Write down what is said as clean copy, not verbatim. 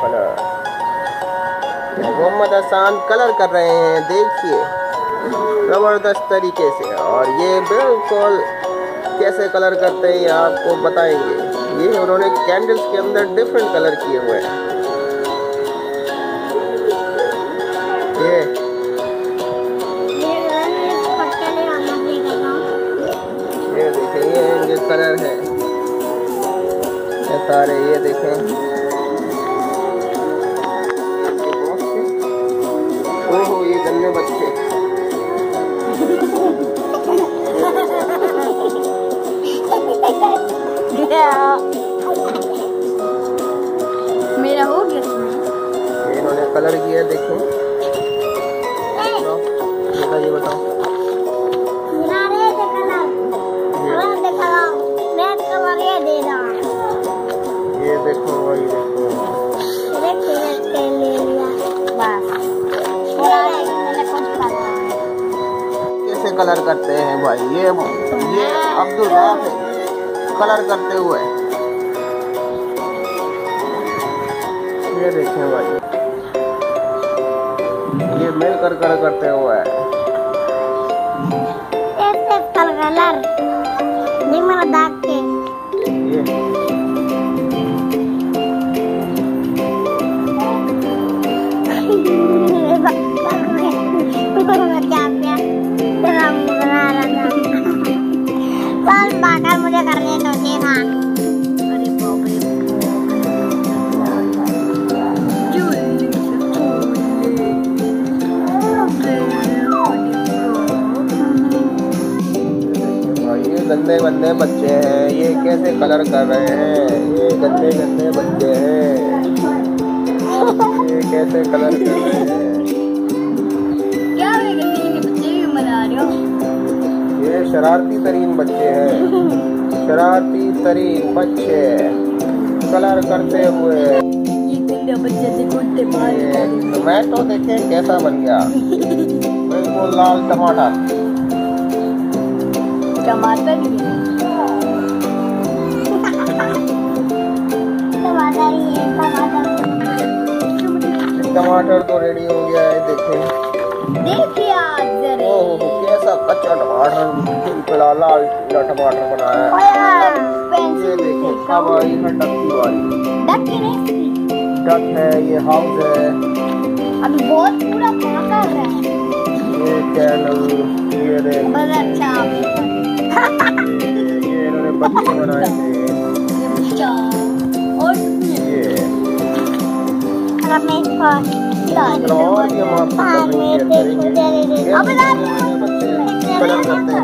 Colour. Mohammad Hasan colour कर रहे हैं, देखिए ज़बरदस्त तरीके से। और ये बिल्कुल कैसे कलर करते हैं ये आपको बताएंगे। ये उन्होंने कैंडल्स के अंदर डिफरेंट कलर किए हुए हैं। ये देखिए ये कलर है ये सारे, ये देखें। ओहो ये गन्ने बच्चे। मेरा हो गया। इन्होंने कलर किया, देखो ये बताओ। ये देखो वही कैसे कलर करते हैं भाई। ये अब्दुल राफ है कलर करते हुए। ये देखें भाई, ये मिलकर कलर करते हुए है। कलर दाग के मुझे करने तो था। ये गंदे गंदे बच्चे हैं, ये कैसे कलर कर रहे हैं। ये गंदे गंदे बच्चे हैं, ये कैसे कलर कर रहे हैं। क्या बच्चे मना रहे हो। ये शरारती तरीन बच्चे हैं, शरारती तरीन बच्चे कलर करते हुए। टमाटो देखें कैसा बन गया, बिल्कुल लाल टमाटर। टमाटर तो रेडी हो गया है, देखिए कैसा कच्चा टमाटर लाल टमाटर बनाया है। ये देखो अब आई है डक की बारी। डक है, ये हाउस है, अभी बहुत पूरा पका है। ये कैंडल, ये देखो अच्छा ये इन्होंने बच्चे बनाए थे। और ये और ये हम आपको कलर करते हैं।